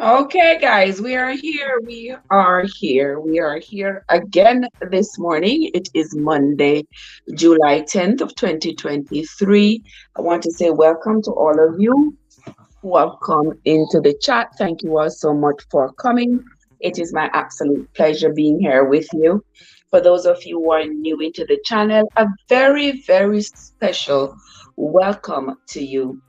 Okay, guys, we are here. We are here. We are here again this morning. It is Monday, July 10th of 2023. I want to say welcome to all of you who have come into the chat. Thank you all so much for coming. It is my absolute pleasure being here with you. For those of you who are new into the channel, a very, very special welcome to you.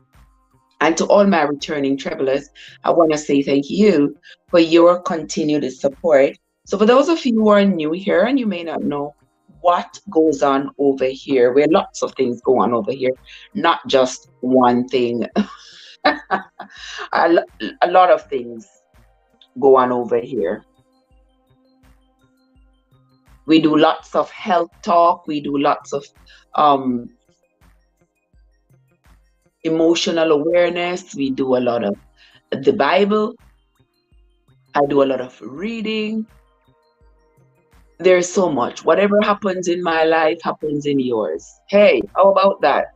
And to all my returning travelers, I want to say thank you for your continued support. So, for those of you who are new here and you may not know what goes on over here, where lots of things go on over here, not just one thing, a lot of things go on over here. We do lots of health talk, we do lots of um, emotional awareness, we do a lot of the Bible. I do a lot of reading. There's so much. Whatever happens in my life happens in yours. Hey, how about that?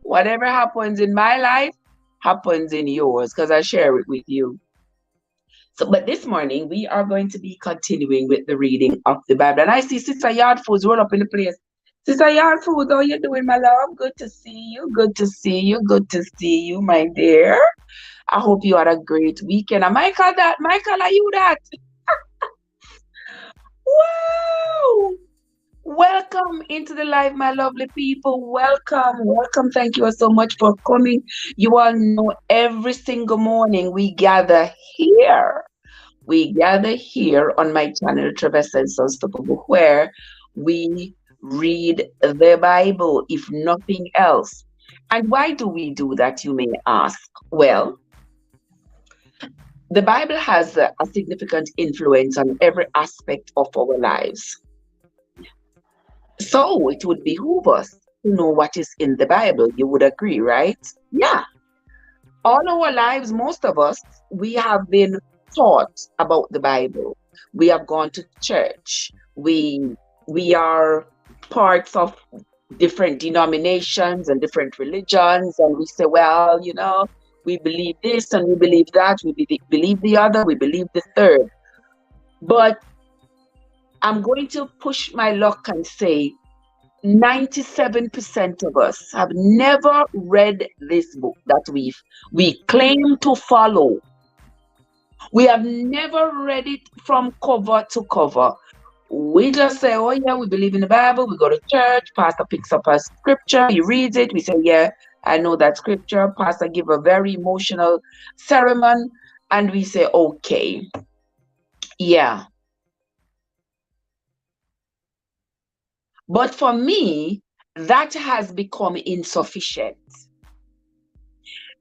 Whatever happens in my life happens in yours because I share it with you. So, but this morning we are going to be continuing with the reading of the Bible. And I see Sister Yard Foods roll up in the place. Sister Yard Foods, how you doing, my love? Good to see you. Good to see you. Good to see you, my dear. I hope you had a great weekend. And Michael, are you that? Wow! Welcome into the live, my lovely people. Welcome, welcome. Thank you all so much for coming. You all know every single morning we gather here. We gather here on my channel, Trevessence Unstoppable, where we read the Bible, if nothing else. And why do we do that, you may ask? Well, the Bible has a significant influence on every aspect of our lives. So it would behoove us to know what is in the Bible. You would agree, right? Yeah. All our lives, most of us, we have been taught about the Bible. We have gone to church. We are parts of different denominations and different religions, and we say, well, we believe this and we believe that, we believe the other, we believe the third. But I'm going to push my luck and say 97% of us have never read this book that we claim to follow. We have never read it from cover to cover. We just say, oh yeah, we believe in the Bible, we go to church, pastor picks up a scripture, he reads it, we say, yeah, I know that scripture, pastor give a very emotional sermon, and we say, okay, yeah. But for me, that has become insufficient.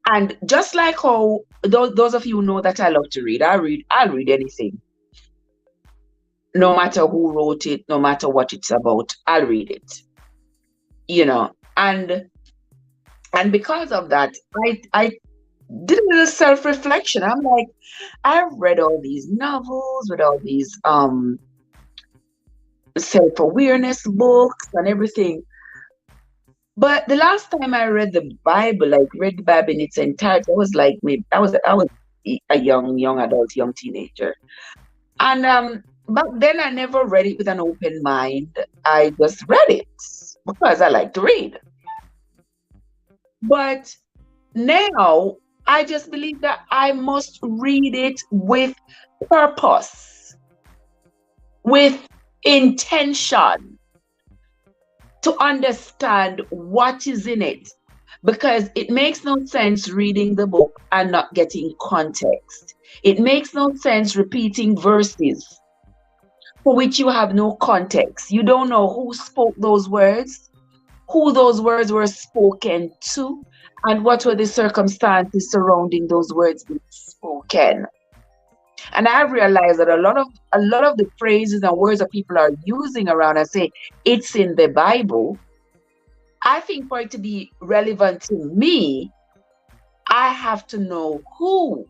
And just like how those of you know that I love to read, I'll read anything. No matter who wrote it, no matter what it's about, I'll read it. And because of that, I did a little self-reflection. I'm like, I've read all these novels with all these self-awareness books and everything. But the last time I read the Bible, read the Bible in its entirety, I was like, maybe I was a young adult, young teenager. And but then I never read it with an open mind. I just read it because I like to read. But now I just believe that I must read it with purpose, with intention, to understand what is in it. Because it makes no sense reading the book and not getting context. It makes no sense repeating verses for which you have no context. You don't know who spoke those words, who those words were spoken to, and what were the circumstances surrounding those words being spoken. And I realized that a lot of the phrases and words that people are using around and say it's in the Bible, I think for it to be relevant to me, I have to know who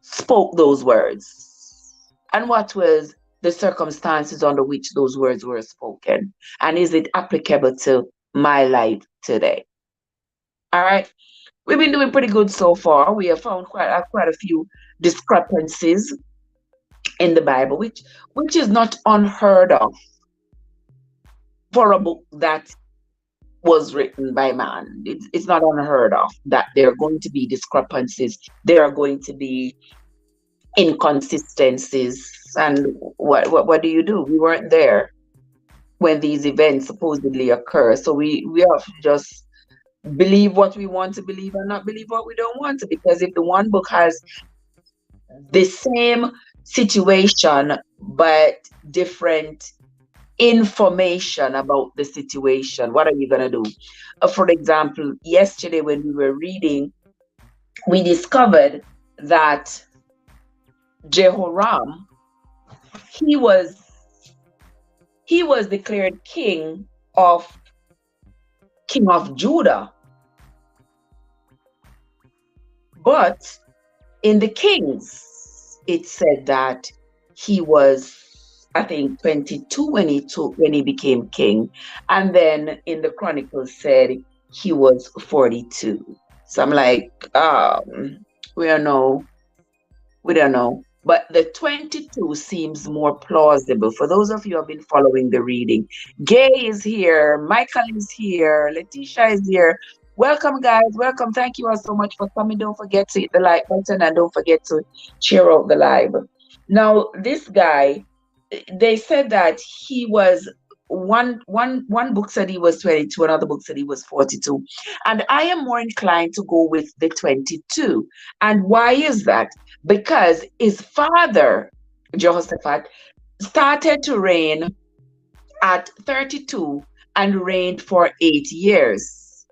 spoke those words and what was the circumstances under which those words were spoken, and is it applicable to my life today? All right. we've been doing pretty good so far. We have found quite a few discrepancies in the Bible, which is not unheard of for a book that was written by man. It's not unheard of that there are going to be discrepancies. There are going to be inconsistencies. And what do you do? We weren't there when these events supposedly occur. So we have to just believe what we want to believe and not believe what we don't want to. Because if the one book has the same situation but different information about the situation, what are you going to do? For example, yesterday when we were reading, we discovered that Jehoram, he was declared king of Judah, but in the Kings it said that he was, I think, 22 when he became king, and then in the Chronicles said he was 42. So I'm like, we don't know. But the 22 seems more plausible. For those of you who have been following the reading, Gay is here, Michael is here, Letitia is here. Welcome, guys. Welcome. Thank you all so much for coming. Don't forget to hit the like button and don't forget to share out the live. Now, this guy, they said that he was one book said he was 22, another book said he was 42, and I am more inclined to go with the 22. And why is that? Because his father Jehoshaphat started to reign at 32 and reigned for 8 years,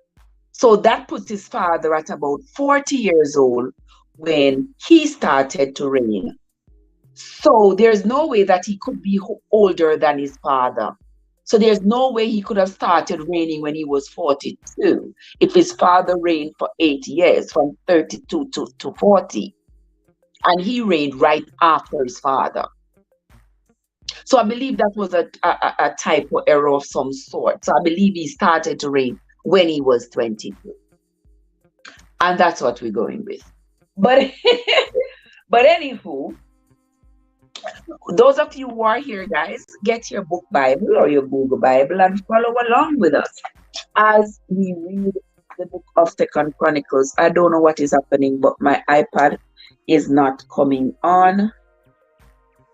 so that puts his father at about 40 years old when he started to reign. So there's no way that he could be older than his father. So there's no way he could have started reigning when he was 42 if his father reigned for 8 years, from 32 to 40. And he reigned right after his father. So I believe that was a typo error of some sort. So I believe he started to reign when he was 22. And that's what we're going with. But anywho, those of you who are here, guys, get your book Bible or your Google Bible and follow along with us as we read the book of 2Chronicles. I don't know what is happening, but my iPad is not coming on.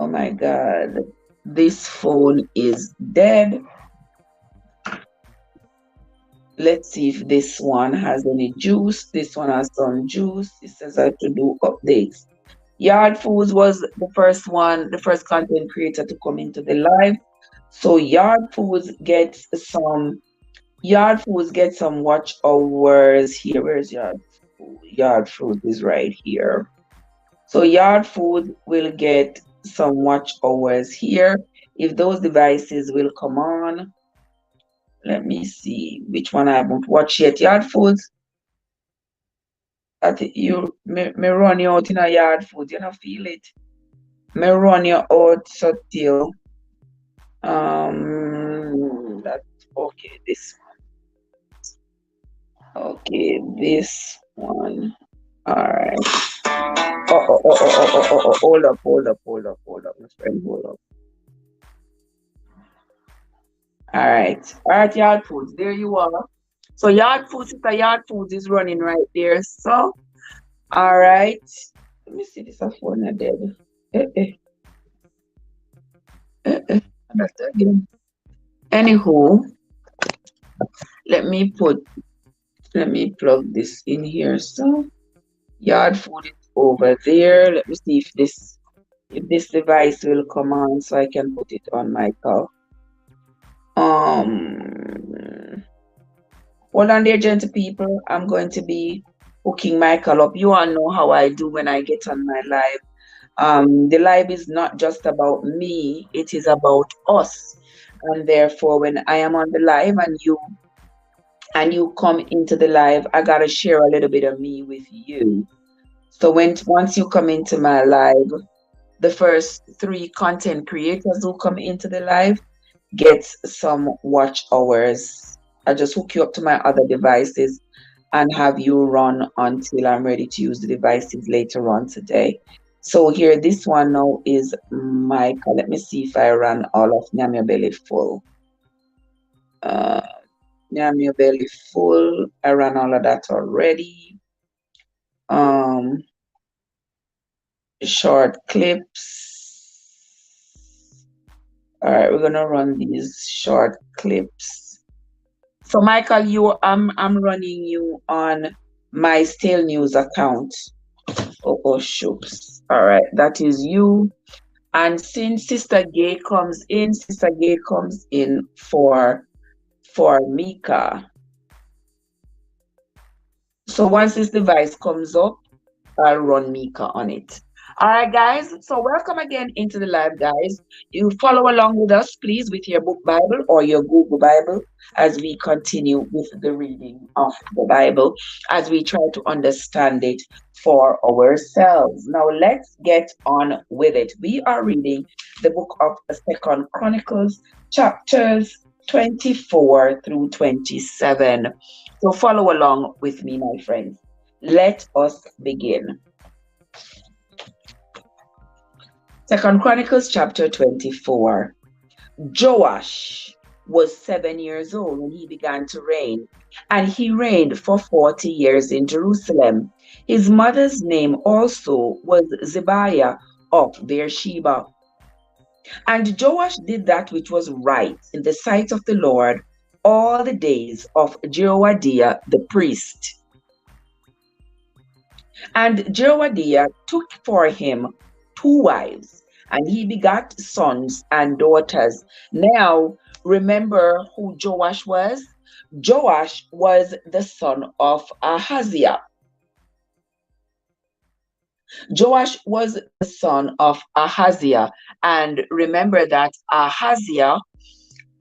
Oh my God, this phone is dead. Let's see if this one has any juice. This one has some juice. It says I have to do updates. Yard Foods was the first one, the first content creator to come into the live. So Yard Foods gets some watch hours here. Where's Yard Food? Yard Food is right here. So Yard Food will get some watch hours here. If those devices will come on, let me see which one I haven't watched yet. Yard Foods. I think you me run you out in a Yard Food, you don't feel it. Me run you out so till that's okay, this one. Okay, this one. Alright. Oh, hold up, my friend, hold up. Alright, Yard Foods, there you are. So Yard Foods, Yard Foods is running right there. So, all right. Let me see this phone dead. That's again. Anywho, let me plug this in here. So Yard Food is over there. Let me see if this device will come on so I can put it on my call. Hold on there, gentle people. I'm going to be hooking Michael up. You all know how I do when I get on my live. The live is not just about me, it is about us. And therefore, when I am on the live and you come into the live, I gotta share a little bit of me with you. So once you come into my live, the first 3 content creators who come into the live gets some watch hours. I just hook you up to my other devices and have you run until I'm ready to use the devices later on today. So here, this one now is Michael. Let me see if I run all of Nyam Your Belly Full. Nyam Your Belly Full. I ran all of that already. Short clips. All right, we're gonna run these short clips. So Michael, I'm running you on my Stale News account. Oh, shoops. All right, that is you. And since Sister Gay comes in, for Mika. So once this device comes up, I'll run Mika on it. All right, guys. So welcome again into the live, guys. You follow along with us, please, with your book Bible or your Google Bible as we continue with the reading of the Bible, as we try to understand it for ourselves. Now, let's get on with it. We are reading the book of 2Chronicles, chapters 24 through 27. So follow along with me, my friends. Let us begin. 2Chronicles chapter 24. Joash was 7 years old when he began to reign, and he reigned for 40 years in Jerusalem. His mother's name also was Zibiah of Beersheba. And Joash did that which was right in the sight of the Lord all the days of Jehoiada the priest. And Jehoiada took for him 2 wives, and he begat sons and daughters. Now, remember who Joash was? Joash was the son of Ahaziah. Joash was the son of Ahaziah. And remember that Ahaziah,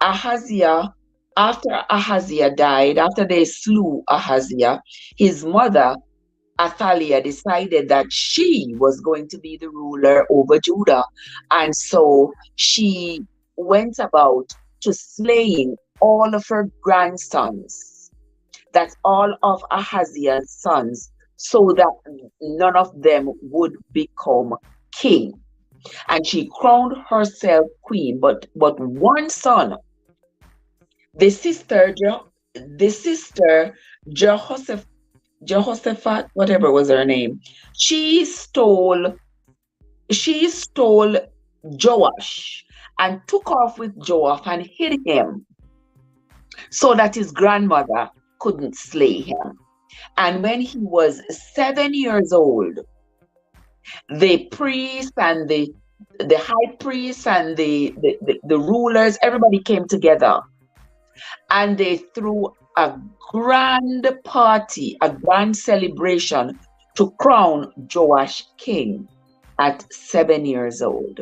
after Ahaziah died, after they slew Ahaziah, his mother Athaliah decided that she was going to be the ruler over Judah. And so she went about to slaying all of her grandsons, that's all of Ahaziah's sons, so that none of them would become king. And she crowned herself queen, but one son, the sister Jehoshaphat, whatever was her name, she stole Joash and took off with Joash and hid him so that his grandmother couldn't slay him. And when he was 7 years old, the priest and the high priest and the rulers, everybody came together, and they threw a grand party, a grand celebration to crown Joash king at 7 years old.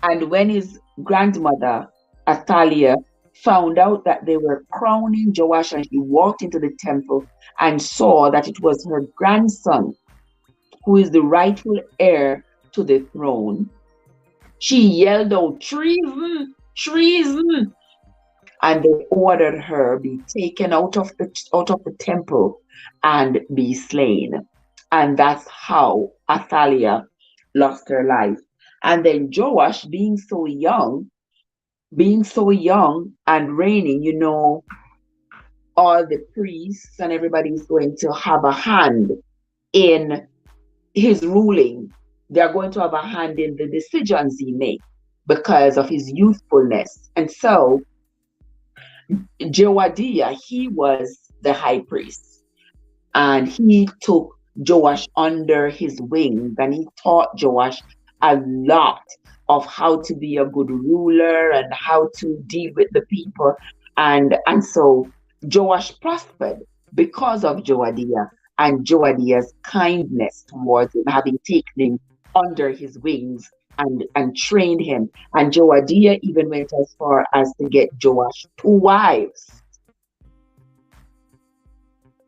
And when his grandmother, Athaliah, found out that they were crowning Joash, and she walked into the temple and saw that it was her grandson who is the rightful heir to the throne, she yelled out, "Treason! Treason!" And they ordered her be taken out of the temple and be slain. And that's how Athaliah lost her life. And then Joash, being so young and reigning, all the priests and everybody's going to have a hand in his ruling. They're going to have a hand in the decisions he makes because of his youthfulness. And so Jehoiada, he was the high priest, and he took Joash under his wings, and he taught Joash a lot of how to be a good ruler and how to deal with the people. And so Joash prospered because of Jehoiada and Jehoiada's kindness towards him, having taken him under his wings and trained him. And Jehoiada even went as far as to get Joash 2 wives,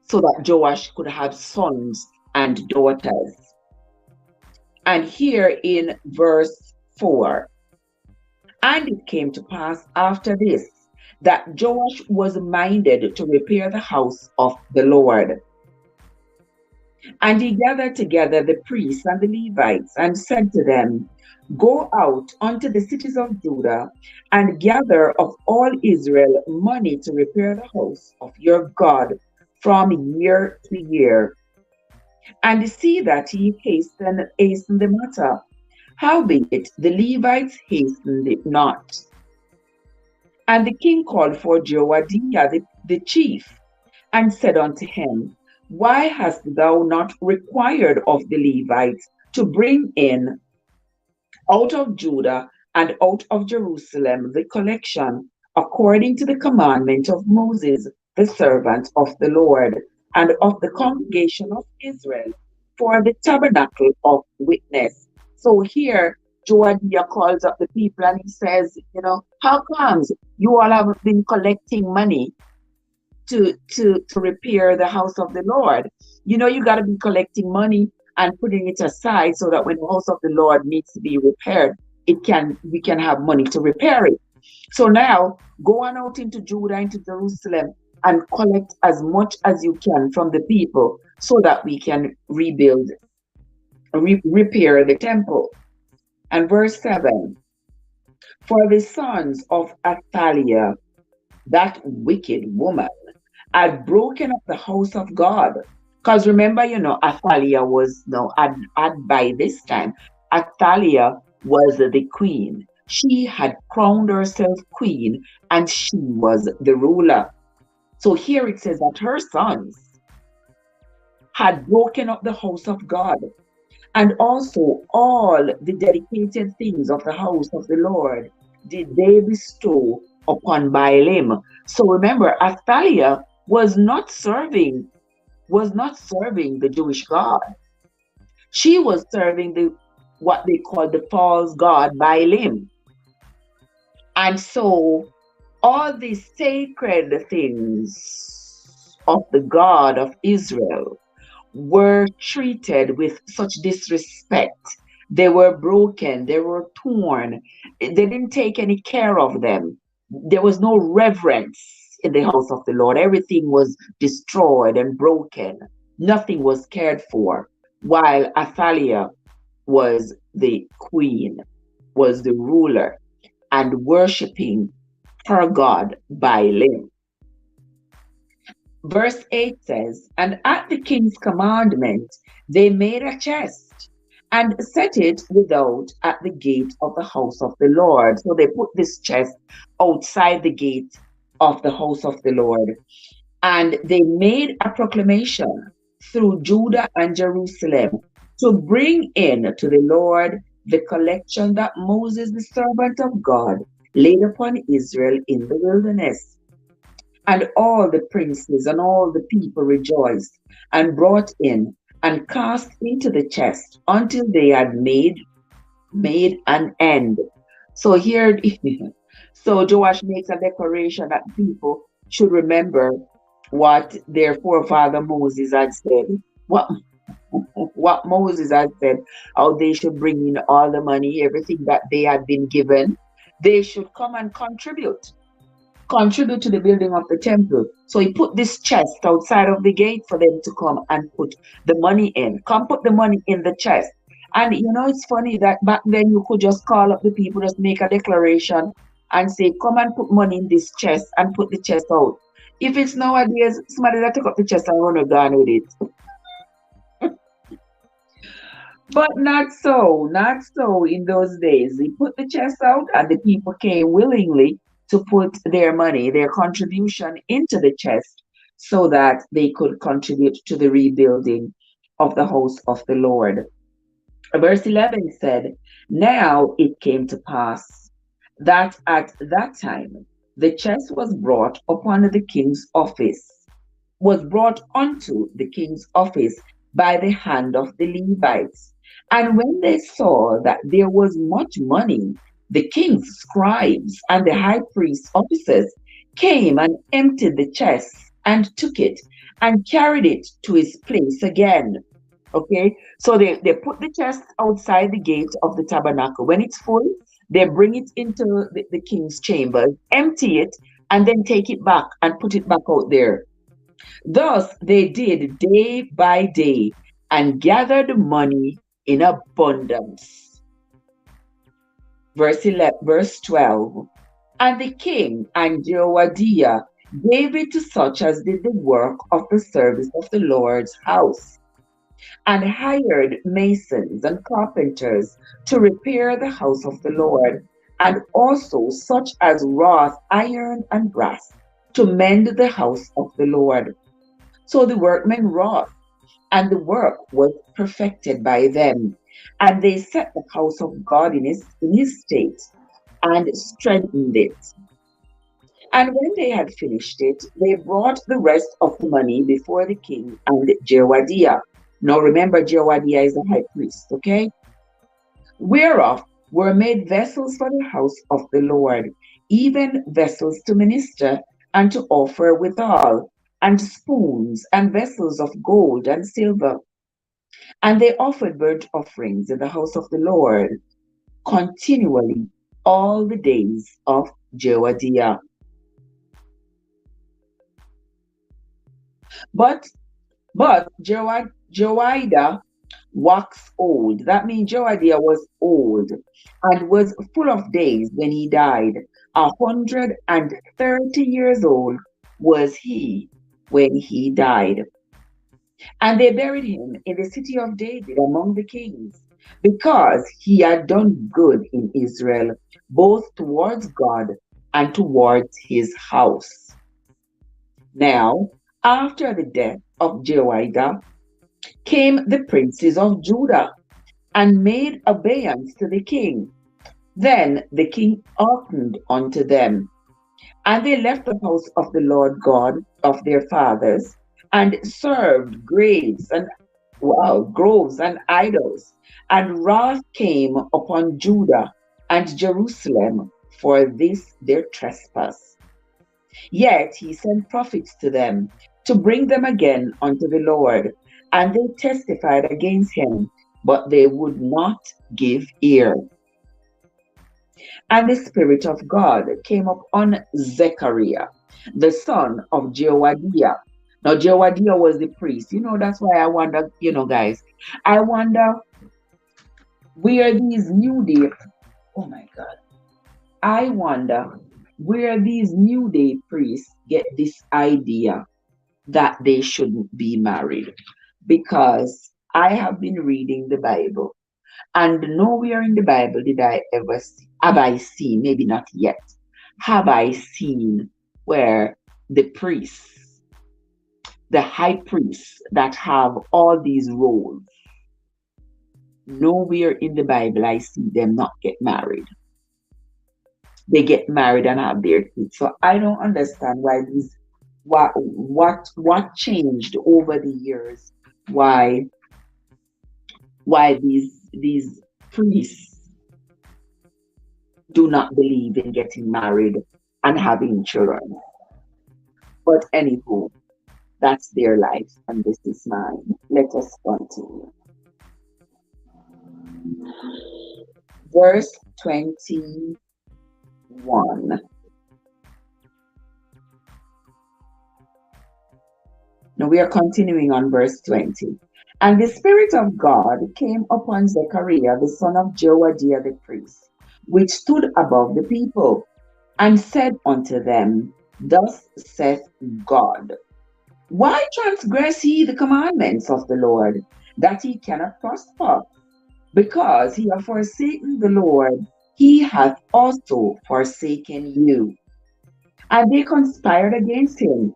so that Joash could have sons and daughters. And here in verse 4, and it came to pass after this, that Joash was minded to repair the house of the Lord. And he gathered together the priests and the Levites and said to them, Go out unto the cities of Judah and gather of all Israel money to repair the house of your God from year to year, and see that ye hasten the matter. Howbeit the Levites hastened it not. And the king called for Jehoiada the chief, and said unto him, Why hast thou not required of the Levites to bring in out of Judah and out of Jerusalem the collection, according to the commandment of Moses, the servant of the Lord, and of the congregation of Israel, for the tabernacle of witness? So here, Joadiah calls up the people and he says, how comes you all have been collecting money to repair the house of the Lord? You got to be collecting money and putting it aside so that when the house of the Lord needs to be repaired, we can have money to repair it. So now go on out into Judah, into Jerusalem, and collect as much as you can from the people so that we can repair the temple. And verse 7, for the sons of Athaliah, that wicked woman, had broken up the house of God. Because remember, Athaliah was, by this time, Athaliah was the queen. She had crowned herself queen and she was the ruler. So here it says that her sons had broken up the house of God, and also all the dedicated things of the house of the Lord did they bestow upon Baalim. So remember, Athaliah was not serving the Jewish God. She was serving what they call the false god Baalim. And so all these sacred things of the God of Israel were treated with such disrespect. They were broken, they were torn, they didn't take any care of them. There was no reverence in the house of the Lord. Everything was destroyed and broken. Nothing was cared for, while Athaliah was the queen, was the ruler, and worshiping her god Baalim. Verse 8 says, and at the king's commandment, they made a chest and set it without at the gate of the house of the Lord. So they put this chest outside the gate of the house of the Lord. And they made a proclamation through Judah and Jerusalem to bring in to the Lord the collection that Moses, the servant of God, laid upon Israel in the wilderness. And all the princes and all the people rejoiced and brought in and cast into the chest until they had made an end. So here, so Joash makes a declaration that people should remember what their forefather Moses had said, what Moses had said, how they should bring in all the money, everything that they had been given. They should come and contribute to the building of the temple. So he put this chest outside of the gate for them to come and put the money in. Come put the money in the chest. And it's funny that back then you could just call up the people, just make a declaration and say, come and put money in this chest and put the chest out. If it's nowadays, somebody that took up the chest and run a gun with it. But not so in those days. He put the chest out and the people came willingly to put their money, their contribution into the chest so that they could contribute to the rebuilding of the house of the Lord. Verse 11 said, now it came to pass that at that time the chest was brought unto the king's office by the hand of the Levites. And when they saw that there was much money, the king's scribes and the high priest's officers came and emptied the chest and took it and carried it to his place again. Okay, so they put the chest outside the gate of the tabernacle. When it's full, they bring it into the king's chamber, empty it, and then take it back and put it back out there. Thus they did day by day and gathered money in abundance. Verse 12. And the king and Jehoiada gave it to such as did the work of the service of the Lord's house, and hired masons and carpenters to repair the house of the Lord, and also such as wrought iron and brass to mend the house of the Lord. So the workmen wrought, and the work was perfected by them. And they set the house of God in his state and strengthened it. And when they had finished it, they brought the rest of the money before the king and Jehoiada. Now remember, Jehoiada is the high priest, okay? Whereof were made vessels for the house of the Lord, even vessels to minister and to offer withal, and spoons and vessels of gold and silver. And they offered burnt offerings in the house of the Lord continually all the days of Jehoiada. But Jehoiada waxed old. That means Jehoiada was old and was full of days when he died. 130 years old was he when he died. And they buried him in the city of David among the kings, because he had done good in Israel, both towards God and towards his house. Now, after the death of Jehoiada, came the princes of Judah and made obeisance to the king. Then the king hearkened unto them, and they left the house of the Lord God of their fathers, and served groves and idols. And wrath came upon Judah and Jerusalem for this their trespass. Yet he sent prophets to them to bring them again unto the Lord, and they testified against him, but they would not give ear. And the Spirit of God came upon Zechariah, the son of Jehoiada. Now, Jehoiada was the priest. That's why I wonder, guys, I wonder where these New Day, oh my God, I wonder where these New Day priests get this idea that they shouldn't be married. Because I have been reading the Bible, and nowhere in the Bible have I seen, maybe not yet, have I seen where the priests, the high priests that have all these roles, nowhere in the Bible I see them not get married. They get married and have their kids. So I don't understand what changed over the years, why these priests do not believe in getting married and having children. But anywho, that's their life and this is mine. Let us continue. Verse 21. Now we are continuing on verse 20. And the Spirit of God came upon Zechariah, the son of Jehoiada the priest, which stood above the people, and said unto them, Thus saith God, Why transgress ye the commandments of the Lord, that he cannot prosper? Because he hath forsaken the Lord, he hath also forsaken you. And they conspired against him,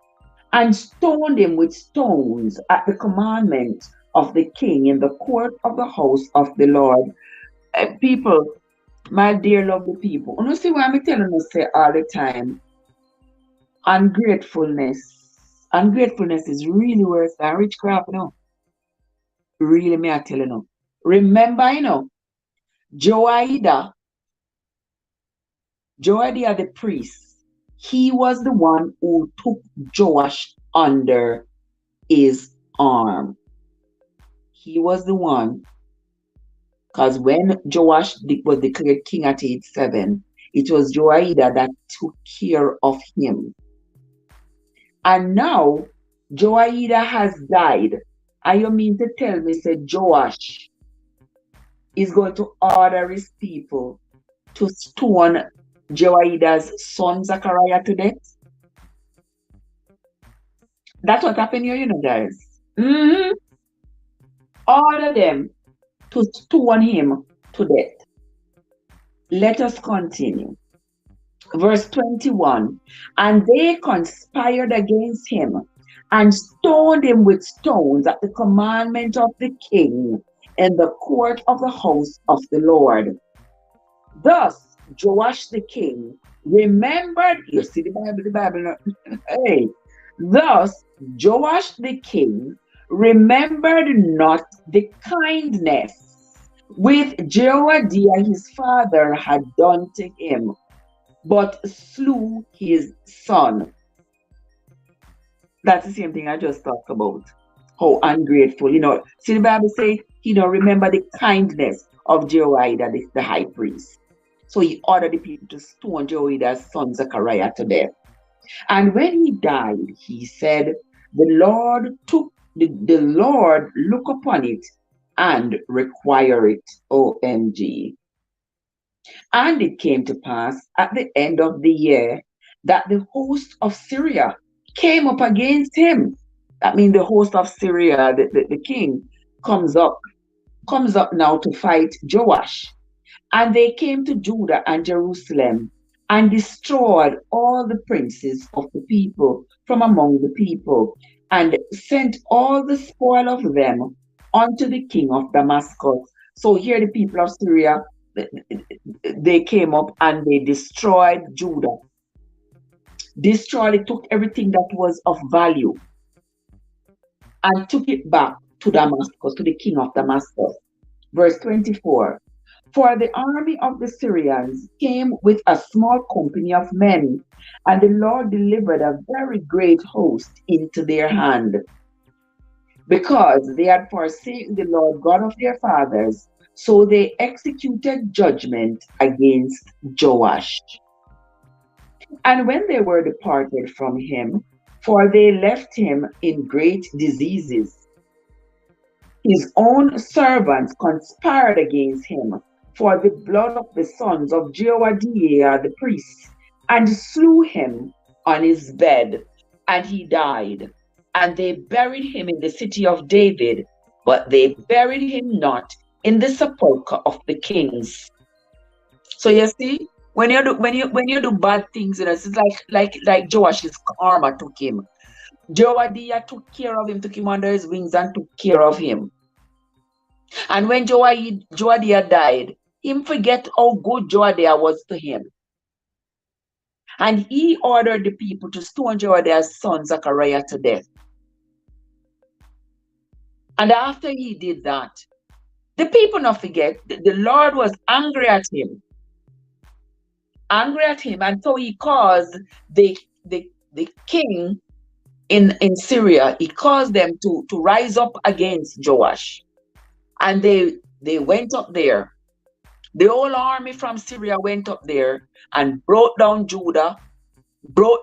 and stoned him with stones at the commandment of the king in the court of the house of the Lord. People, my dear lovely people, you see what I'm telling you say all the time? Ungratefulness is really worse than witchcraft, Really, me I tell you. Remember, Jehoiada the priest, he was the one who took Joash under his arm. He was the one, because when Joash was declared king at age 7, It was Jehoiada that took care of him. And now Jehoiada has died. And you mean to tell me, said Joash is going to order his people to stone Jehoiada's son Zechariah to death? That's what happened here, guys. Order them to stone him to death. Let us continue. Verse 21. And they conspired against him and stoned him with stones at the commandment of the king in the court of the house of the Lord. Thus Joash the king remembered, you see the Bible, hey. Thus Joash the king remembered not the kindness which Jehoiada his father had done to him, but slew his son. That's the same thing I just talked about. How ungrateful, See, the Bible says, remember the kindness of Jehoiada, the high priest. So he ordered the people to stone Jehoiada's son Zechariah to death. And when he died, he said, the Lord look upon it and require it. OMG. And it came to pass at the end of the year that the host of Syria came up against him. That means the host of Syria, the king, comes up now to fight Joash. And they came to Judah and Jerusalem and destroyed all the princes of the people from among the people, and sent all the spoil of them unto the king of Damascus. So here the people of Syria, they came up and they destroyed Judah. They took everything that was of value and took it back to Damascus, to the king of Damascus. Verse 24. For the army of the Syrians came with a small company of men, and the Lord delivered a very great host into their hand, because they had forsaken the Lord God of their fathers. So they executed judgment against Joash. And when they were departed from him, for they left him in great diseases, his own servants conspired against him for the blood of the sons of Jehoiada the priest, and slew him on his bed, and he died. And they buried him in the city of David, but they buried him not in the sepulchre of the kings. So you see, when you do bad things, it's like Joash's karma took him. Jehoiada took care of him, took him under his wings, and took care of him. And when Jehoiada died, him forget how good Jehoiada was to him. And he ordered the people to stone Jehoiada's son Zechariah to death. And after he did that, the people not forget, the Lord was angry at him. And so he caused the king in Syria, he caused them to rise up against Joash. And they went up there. The whole army from Syria went up there and broke down Judah, broke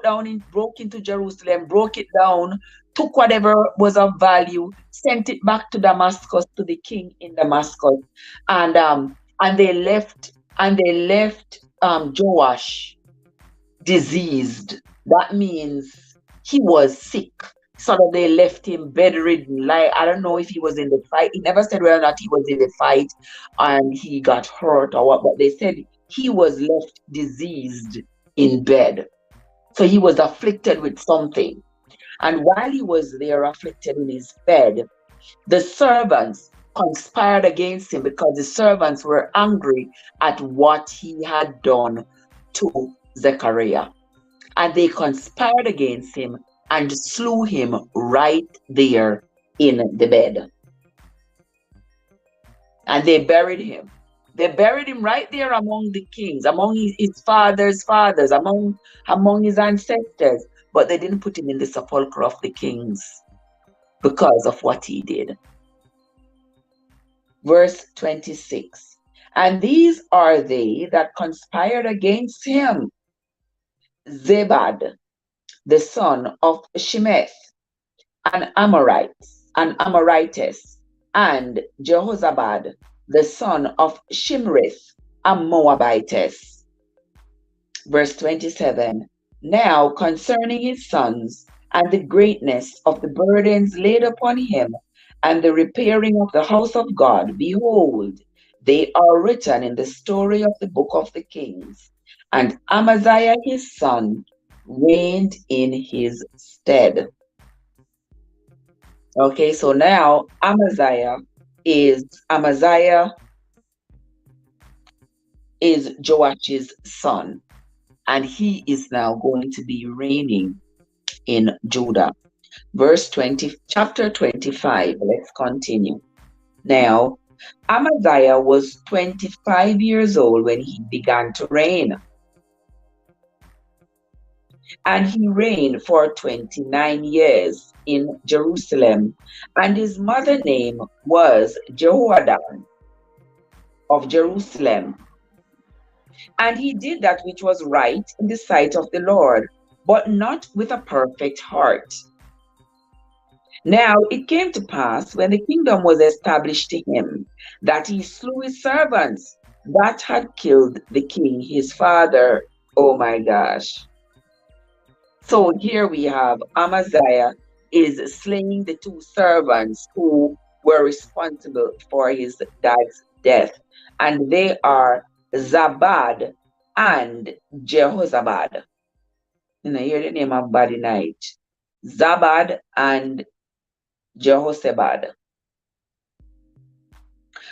into Jerusalem, broke it down, took whatever was of value, sent it back to Damascus, to the king in Damascus, and they left Joash diseased. That means he was sick. So that they left him bedridden. Like, I don't know if he was in the fight. He never said whether or not he was in the fight and he got hurt or what, but they said he was left diseased in bed. So he was afflicted with something. And while he was there afflicted in his bed, the servants conspired against him, because the servants were angry at what he had done to Zechariah. And they conspired against him and slew him right there in the bed. And they buried him. They buried him right there among the kings, among his father's fathers, among his ancestors. But they didn't put him in the sepulchre of the kings because of what he did. Verse 26. And these are they that conspired against him: Zebad, the son of Shemeth, an Amorites, and Jehozabad, the son of Shimrith, a Moabitess. Verse 27. Now concerning his sons, and the greatness of the burdens laid upon him, and the repairing of the house of God, behold, they are written in the story of the book of the kings. And Amaziah his son reigned in his stead. Okay, so now Amaziah is Joash's son, and he is now going to be reigning in Judah. Verse 20, chapter 25. Let's continue. Now, Amaziah was 25 years old when he began to reign, and he reigned for 29 years in Jerusalem, and his mother's name was Jehoiada of Jerusalem. And he did that which was right in the sight of the Lord, but not with a perfect heart. Now it came to pass, when the kingdom was established to him, that he slew his servants that had killed the king his father. Oh my gosh. So here we have Amaziah is slaying the two servants who were responsible for his dad's death, and they are Zabad and Jehozabad. You know, hear the name of body night. Zabad and Jehozabad.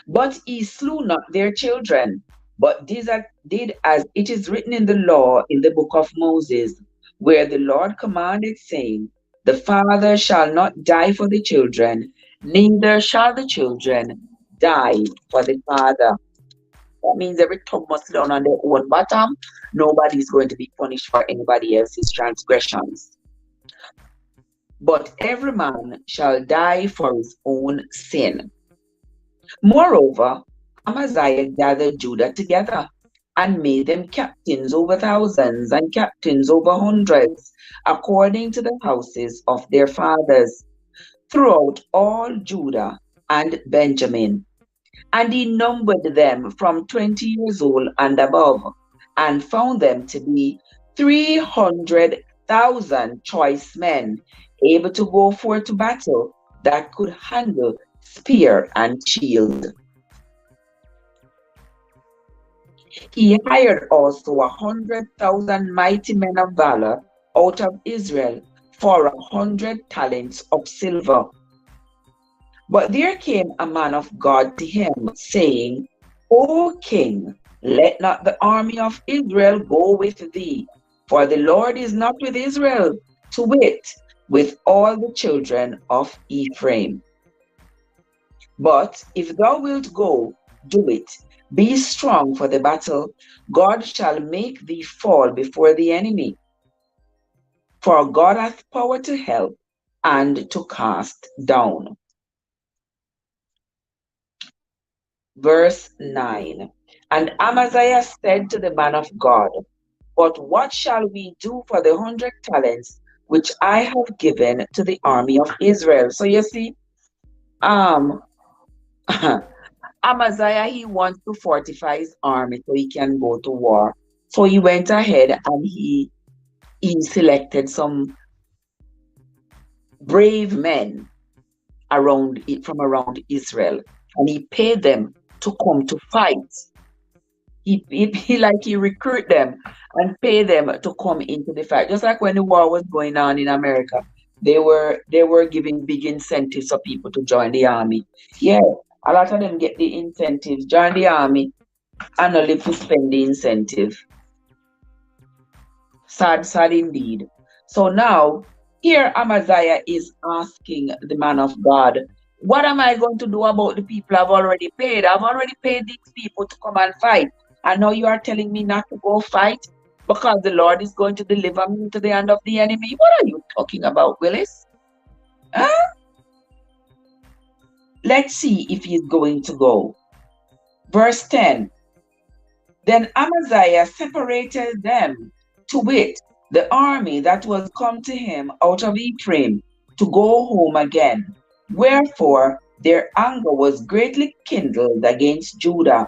But he slew not their children, but did as it is written in the law in the book of Moses, where the Lord commanded, saying, the father shall not die for the children, neither shall the children die for the father. That means every tongue must down on their own bottom. Nobody is going to be punished for anybody else's transgressions. But every man shall die for his own sin. Moreover, Amaziah gathered Judah together and made them captains over thousands and captains over hundreds, according to the houses of their fathers, throughout all Judah and Benjamin. And he numbered them from 20 years old and above, and found them to be 300,000 choice men, able to go forth to battle, that could handle spear and shield. He hired also 100,000 mighty men of valor out of Israel for 100 talents of silver. But there came a man of God to him, saying, O king, let not the army of Israel go with thee, for the Lord is not with Israel, to wit, with all the children of Ephraim. But if thou wilt go, do it. Be strong for the battle. God shall make thee fall before the enemy. For God hath power to help and to cast down. Verse 9. And Amaziah said to the man of God, but what shall we do for the 100 talents which I have given to the army of Israel? So you see, Amaziah, he wants to fortify his army so he can go to war. So he went ahead and he selected some brave men from around Israel, and he paid them to come to fight. He recruit them and pay them to come into the fight. Just like when the war was going on in America, they were giving big incentives for people to join the army. Yeah, a lot of them get the incentives, join the army, and not live to spend the incentive. Sad, sad indeed. So now, here Amaziah is asking the man of God, what am I going to do about the people I've already paid? I've already paid these people to come and fight. And now you are telling me not to go fight because the Lord is going to deliver me to the hand of the enemy. What are you talking about, Willis? Huh? Let's see if he's going to go. Verse 10. Then Amaziah separated them, to wit, the army that was come to him out of Ephraim, to go home again. Wherefore their anger was greatly kindled against Judah,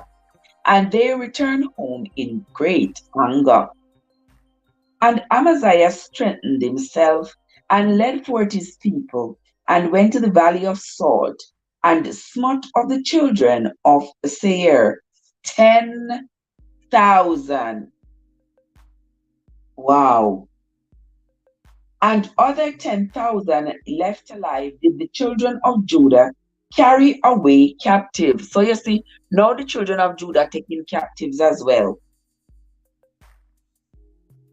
and they returned home in great anger. And Amaziah strengthened himself and led forth his people, and went to the valley of Salt, and smote of the children of Seir 10,000. Wow. And other 10,000 left alive did the children of Judah carry away captive. So you see, now the children of Judah taking captives as well,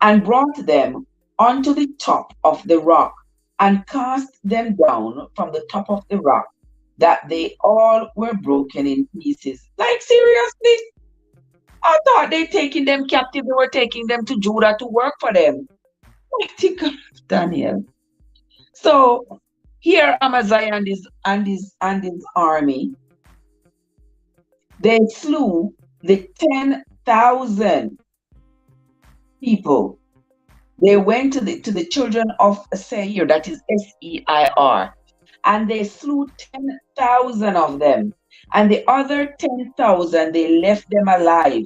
and brought them unto the top of the rock, and cast them down from the top of the rock, that they all were broken in pieces. Like, seriously? I thought they taking them captive, they were taking them to Judah to work for them. Mighty God, Daniel. So here Amaziah and his army, they slew the 10,000 people. They went to the children of Seir, that is Seir, and they slew 10,000 of them. And the other 10,000, they left them alive.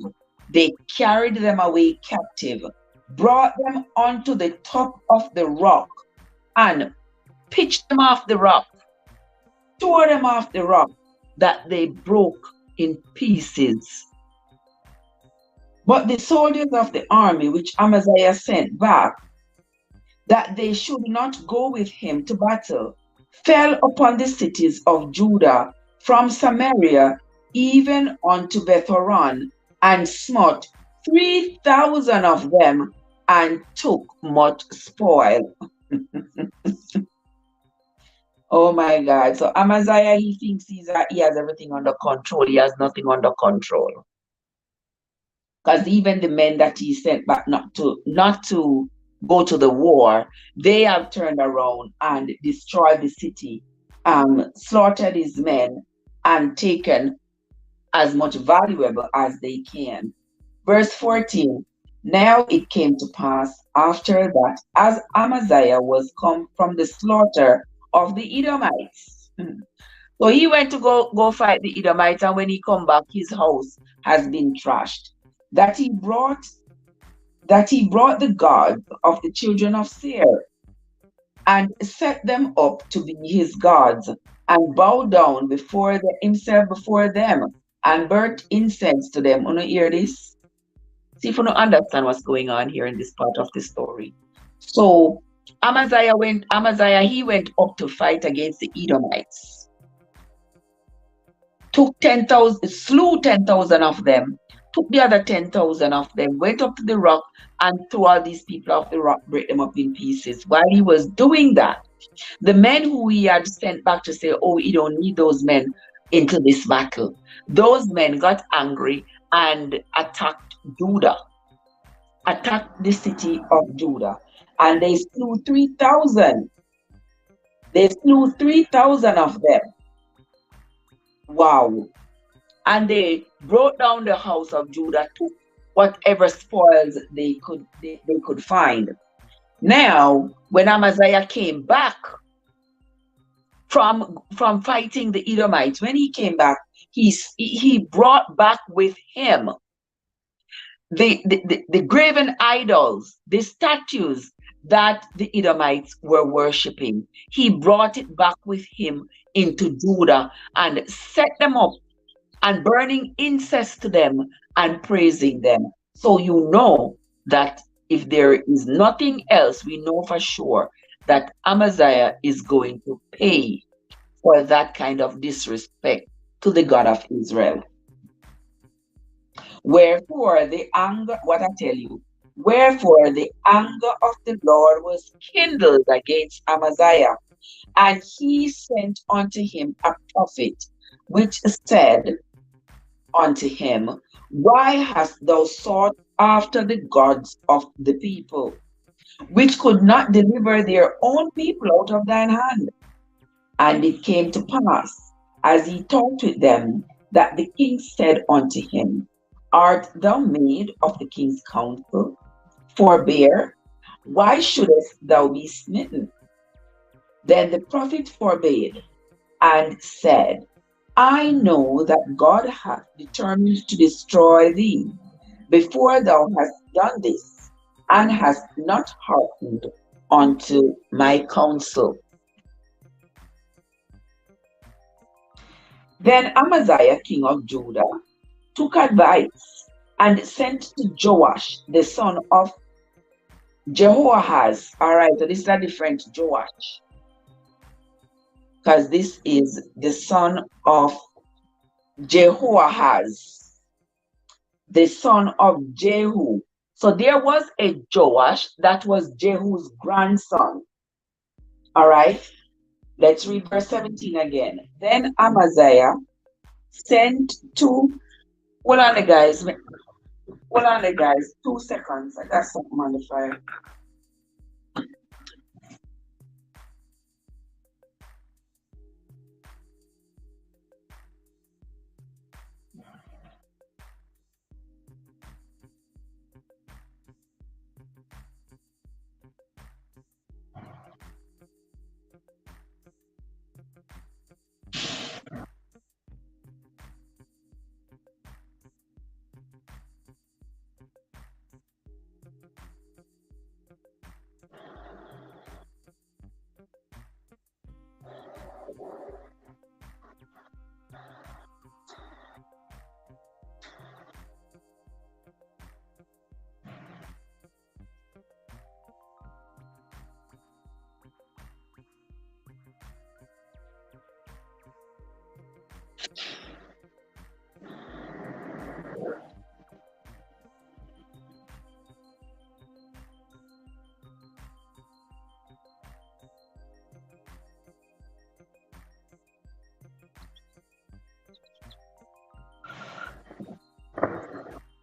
They carried them away captive, brought them onto the top of the rock, and pitched them off the rock, tore them off the rock, that they broke in pieces. But the soldiers of the army which Amaziah sent back, that they should not go with him to battle, fell upon the cities of Judah from Samaria even unto Beth-horon, and smote 3,000 of them, and took much spoil. Oh my God. So Amaziah, he thinks he has everything under control. He has nothing under control. Because even the men that he sent back not to go to the war, they have turned around and destroyed the city, slaughtered his men, and taken as much valuable as they can. Verse 14, now it came to pass after that, as Amaziah was come from the slaughter of the Edomites. So he went to go fight the Edomites, and when he come back, his house has been trashed. That he brought the gods of the children of Seir, and set them up to be his gods, and bowed down himself before them, and burnt incense to them. Wanna hear this? See if you don't understand what's going on here in this part of the story. So Amaziah went up to fight against the Edomites. Took 10,000, slew 10,000 of them, took the other 10,000 of them, went up to the rock, and threw all these people off the rock, break them up in pieces. While he was doing that, the men who he had sent back to say, oh, he don't need those men into this battle, those men got angry and attacked Judah, attacked the city of Judah, and they slew 3,000. They slew 3,000 of them. Wow. And they brought down the house of Judah, took whatever spoils they could find. Now, when Amaziah came back from fighting the Edomites, when he came back, he brought back with him the graven idols, the statues that the Edomites were worshiping. He brought it back with him into Judah and set them up, and burning incense to them and praising them. So you know that if there is nothing else, we know for sure that Amaziah is going to pay for that kind of disrespect to the God of Israel. Wherefore the anger, what I tell you, wherefore the anger of the Lord was kindled against Amaziah, and he sent unto him a prophet, which said unto him, why hast thou sought after the gods of the people, which could not deliver their own people out of thine hand? And it came to pass, as he talked with them, that the king said unto him, Art thou made of the king's counsel? Forbear, why shouldest thou be smitten? Then the prophet forbade and said, I know that God hath determined to destroy thee before thou hast done this, and hast not hearkened unto my counsel. Then Amaziah, king of Judah, took advice and sent to Joash, the son of Jehoahaz. All right, so this is a different Joash, because this is the son of Jehoahaz, the son of Jehu. So there was a Joash that was Jehu's grandson. All right, let's read verse 17 again. Then Amaziah sent to, hold on, guys. Hold on, guys. 2 seconds. I got something on the fire.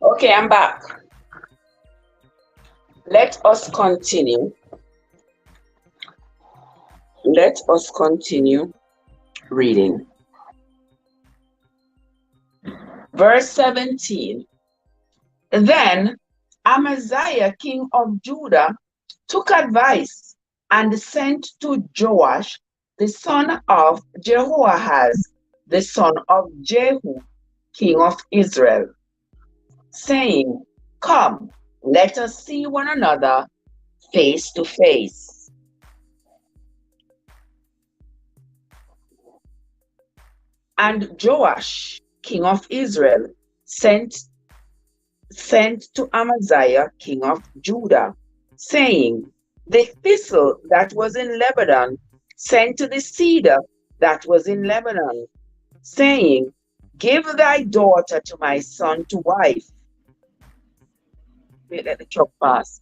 Okay, I'm back. Let us continue. Let us continue reading. Verse 17. Then Amaziah, king of Judah, took advice and sent to Joash, the son of Jehoahaz, the son of Jehu, king of Israel, saying, Come, let us see one another face to face. And Joash, king of Israel, sent to Amaziah, king of Judah, saying, The thistle that was in Lebanon sent to the cedar that was in Lebanon, saying, Give thy daughter to my son to wife. Wait, let the truck pass.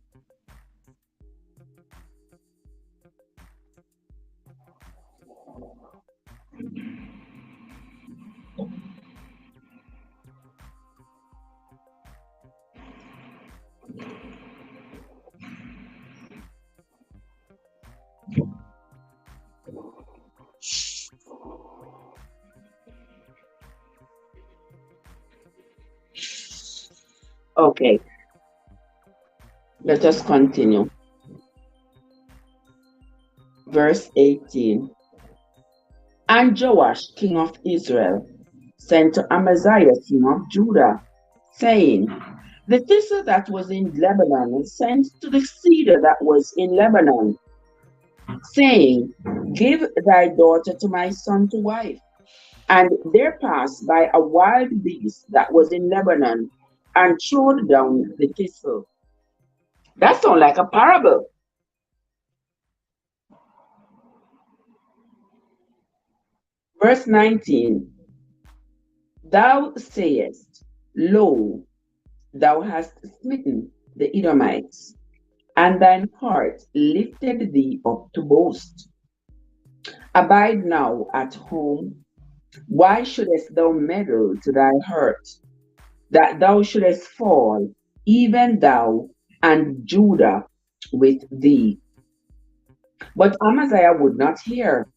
Okay, let us continue. Verse 18. And Joash, king of Israel, sent to Amaziah, king of Judah, saying, The thistle that was in Lebanon sent to the cedar that was in Lebanon, saying, Give thy daughter to my son to wife. And there passed by a wild beast that was in Lebanon, and trode down the thistle. That sounds like a parable. Verse 19. Thou sayest, Lo, thou hast smitten the Edomites, and thine heart lifted thee up to boast. Abide now at home. Why shouldest thou meddle to thy hurt, that thou shouldest fall, even thou and Judah with thee? But Amaziah would not hear,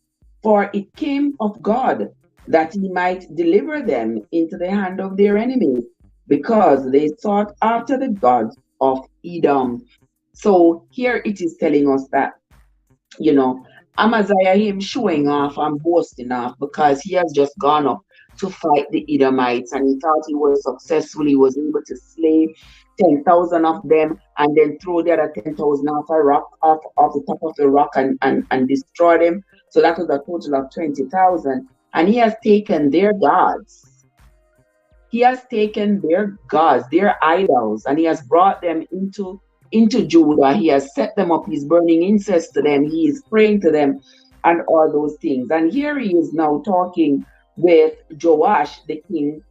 for it came of God, that he might deliver them into the hand of their enemies, because they sought after the gods of Edom. So here it is telling us that, you know, Amaziah, him showing off and boasting off because he has just gone up to fight the Edomites, and he thought he was successful. He was able to slay 10,000 of them and then throw the other 10,000 off a rock, off the top of the rock, and destroy them. So that was a total of 20,000. And he has taken their gods. He has taken their gods, their idols, and he has brought them into Judah. He has set them up. He's burning incense to them. He is praying to them, and all those things. And here he is now talking with Joash, the king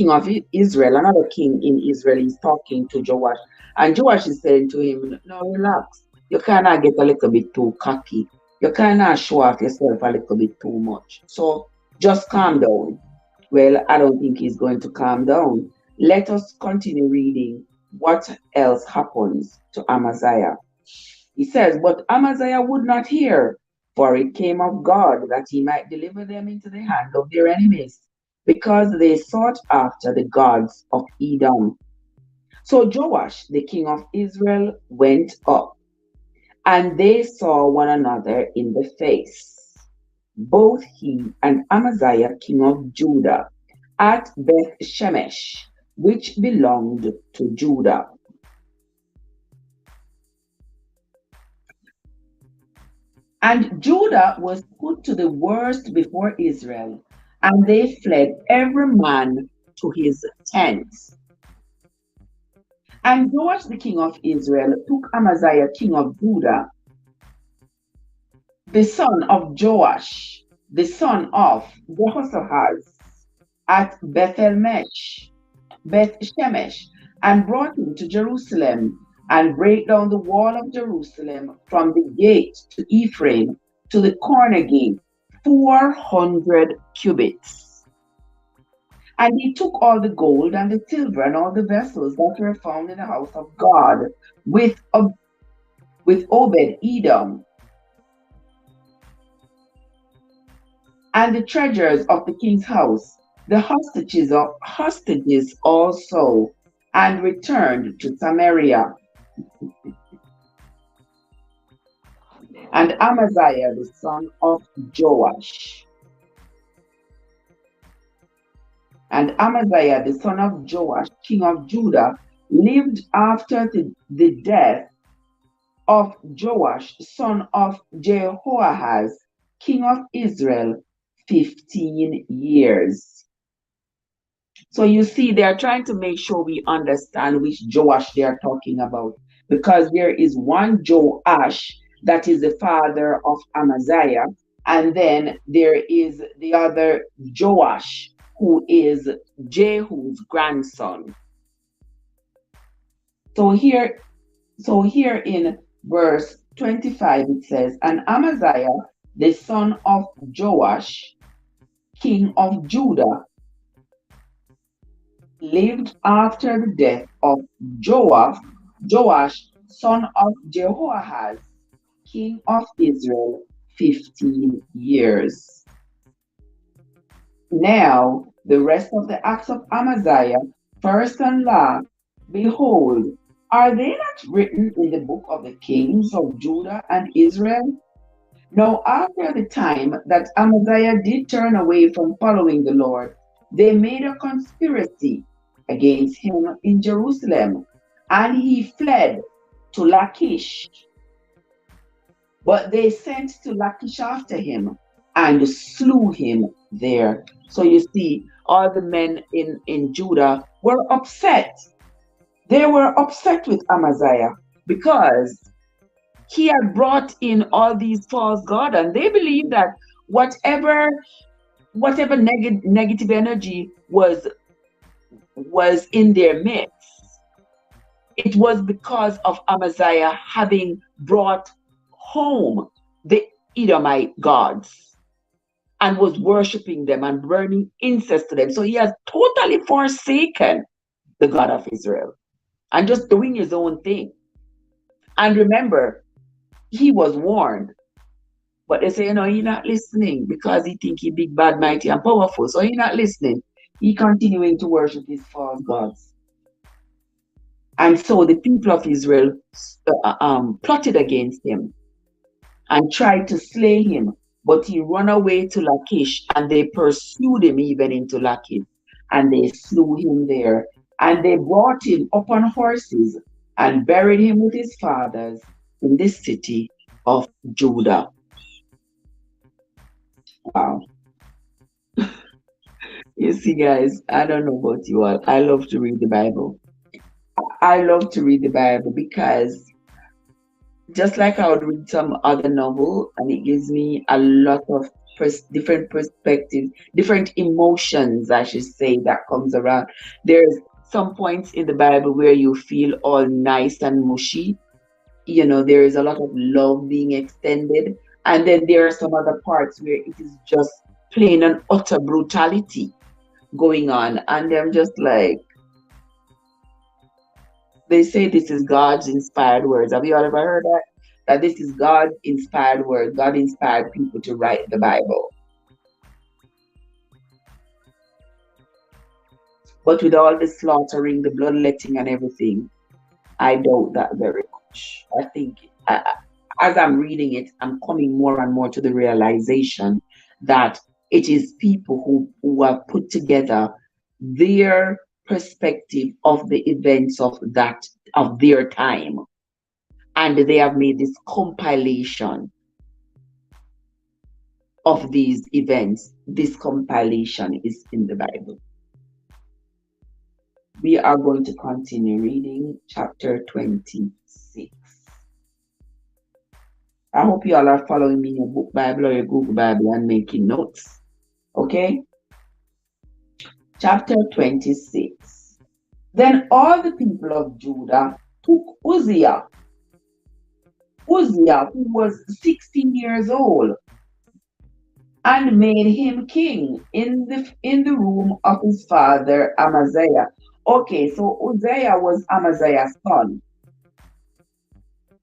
of Israel, another king in Israel. Is talking to Joash, and Joash is saying to him, "No, relax. You cannot get a little bit too cocky. You cannot show off yourself a little bit too much. So just calm down." Well, I don't think he's going to calm down. Let us continue reading what else happens to Amaziah. He says, "But Amaziah would not hear, for it came of God that he might deliver them into the hand of their enemies, because they sought after the gods of Edom." So Joash, the king of Israel, went up, and they saw one another in the face, both he and Amaziah, king of Judah, at Beth Shemesh, which belonged to Judah. And Judah was put to the worst before Israel, and they fled every man to his tents. And Joash the king of Israel took Amaziah king of Judah, the son of Joash, the son of Jehoshaphat, at Beth Shemesh, and brought him to Jerusalem, and brake down the wall of Jerusalem from the gate to Ephraim to the corner gate, 400 cubits. And he took all the gold and the silver and all the vessels that were found in the house of God with Obed Edom, and the treasures of the king's house, the hostages also, and returned to Samaria. And Amaziah the son of Joash, king of Judah, lived after the death of Joash, son of Jehoahaz, king of Israel, 15 years. So you see, they are trying to make sure we understand which Joash they are talking about, because there is one Joash that is the father of Amaziah, and then there is the other Joash, who is Jehu's grandson. So here in verse 25 it says, "And Amaziah, the son of Joash, king of Judah, lived after the death of Joash, son of Jehoahaz, king of Israel, 15 years. Now the rest of the acts of Amaziah, first and last, behold, are they not written in the book of the kings of Judah and Israel? Now after the time that Amaziah did turn away from following the Lord, they made a conspiracy against him in Jerusalem, and he fled to Lachish. But they sent to Lachish after him and slew him there." So you see, all the men in Judah were upset. They were upset with Amaziah because he had brought in all these false gods, and they believed that whatever negative energy was in their midst, it was because of Amaziah having brought home the Edomite gods and was worshiping them and burning incense to them. So he has totally forsaken the God of Israel and just doing his own thing. And remember, he was warned, but they say, he's not listening because he think he big, bad, mighty, and powerful. So he's not listening. He continuing to worship his false gods. And so the people of Israel plotted against him and tried to slay him. But he ran away to Lachish, and they pursued him even into Lachish, and they slew him there. And they brought him upon horses and buried him with his fathers in this city of Judah. Wow. You see, guys, I don't know about you all. I love to read the Bible. I love to read the Bible because just like I would read some other novel, and it gives me a lot of different perspectives, different emotions, I should say, that comes around. There's some points in the Bible where you feel all nice and mushy. You know, there is a lot of love being extended. And then there are some other parts where it is just plain and utter brutality going on. And I'm just like, they say this is God's inspired words. Have you all ever heard that? That this is God's inspired word. God inspired people to write the Bible. But with all the slaughtering, the bloodletting and everything, I doubt that very much. I think as I'm reading it, I'm coming more and more to the realization that it is people who have put together their perspective of the events of their time, and they have made this compilation of these events. This compilation is in the Bible. We are going to continue reading chapter 26. I hope you all are following me in your book Bible or your Google Bible and making notes. Okay? Chapter 26. Then all the people of Judah took Uzziah, who was 16 years old, and made him king in the room of his father Amaziah. Okay, so Uzziah was Amaziah's son.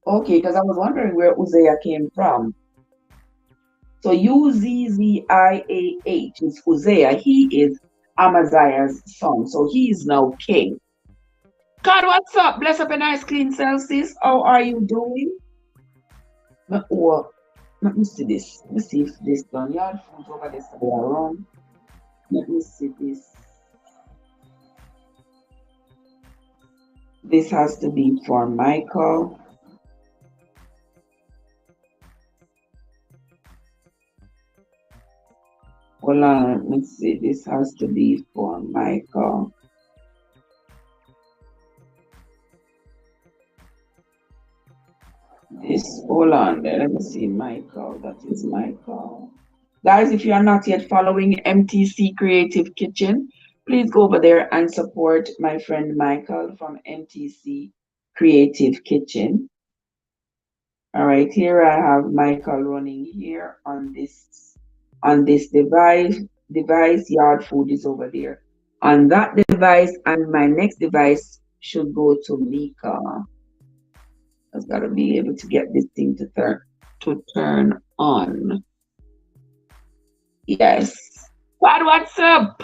Okay, because I was wondering where Uzziah came from. So Uzziah is Uzziah. He is Amaziah's son. So he is now king. God, what's up? Bless up a nice clean self, sis. How are you doing? Let me see this. Let me see if this done. Yard food over there somewhere around. Let me see this. This has to be for Michael. Hold on, let me see. This has to be for Michael. Hold on there. Let me see Michael. That is Michael. Guys, if you are not yet following MTC Creative Kitchen, please go over there and support my friend Michael from MTC Creative Kitchen. All right, here I have Michael running here on this device. Yard food is over there on that device, and my next device should go to Mika. I've got to be able to get this thing to turn on. Yes. What? What's up?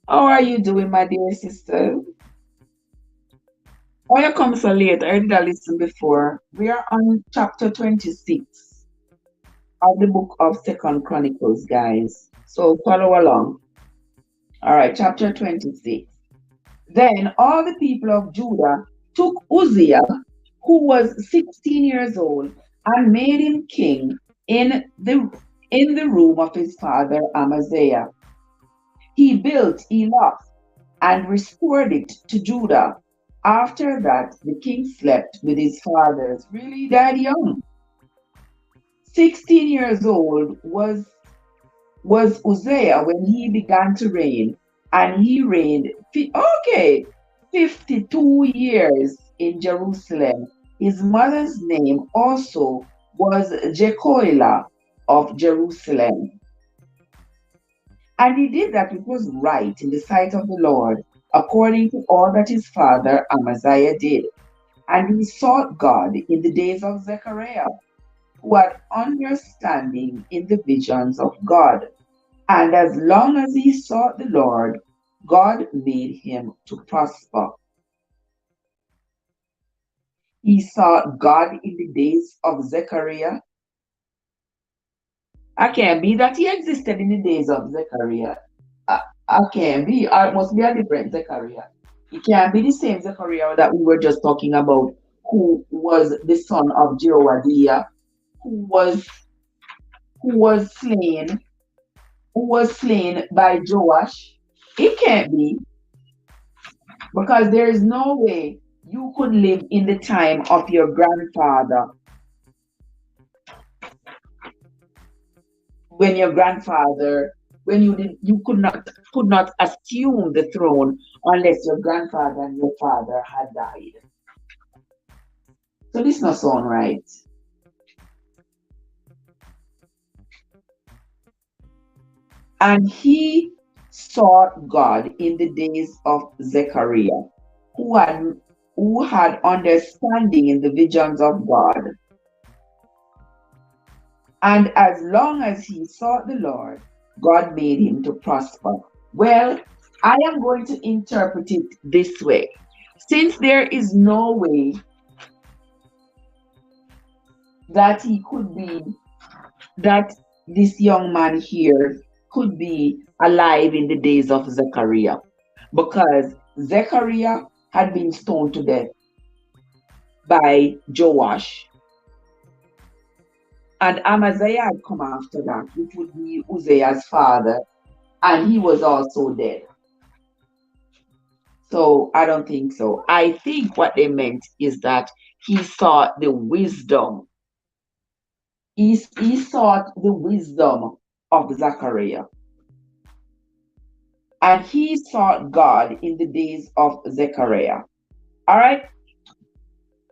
How are you doing, my dear sister? Why you come so late? I did listen before. We are on chapter 26 of the book of 2Chronicles, guys. So follow along. All right, chapter 26. Then all the people of Judah took Uzziah, who was 16 years old, and made him king in the room of his father Amaziah. He built Eloth and restored it to Judah. After that, the king slept with his fathers. Really, he died young. 16 years old was Uzziah when he began to reign, and he reigned 52 years in Jerusalem. His mother's name also was Jehoilah of Jerusalem. And he did that which was right in the sight of the Lord, according to all that his father Amaziah did. And he sought God in the days of Zechariah, who had understanding in the visions of God. And as long as he sought the Lord, God made him to prosper. He saw God in the days of Zechariah. I can't be that he existed in the days of Zechariah. I can't be. Or it must be a different Zechariah. It can't be the same Zechariah that we were just talking about, who was the son of Jehoiada, who was who was slain, who was slain by Joash. It can't be, because there is no way you could live in the time of your grandfather, when your grandfather, when you could not assume the throne unless your grandfather and your father had died. So this not sound right. And he sought God in the days of Zechariah, who had who had understanding in the visions of God. And as long as he sought the Lord, God made him to prosper. Well, I am going to interpret it this way. Since there is no way that he could be, that this young man here could be alive in the days of Zechariah, because Zechariah had been stoned to death by Joash, and Amaziah had come after that, which would be Uzziah's father, and he was also dead. So I don't think so. I think what they meant is that he sought the wisdom. He sought the wisdom of Zechariah. And he sought God in the days of Zechariah. All right,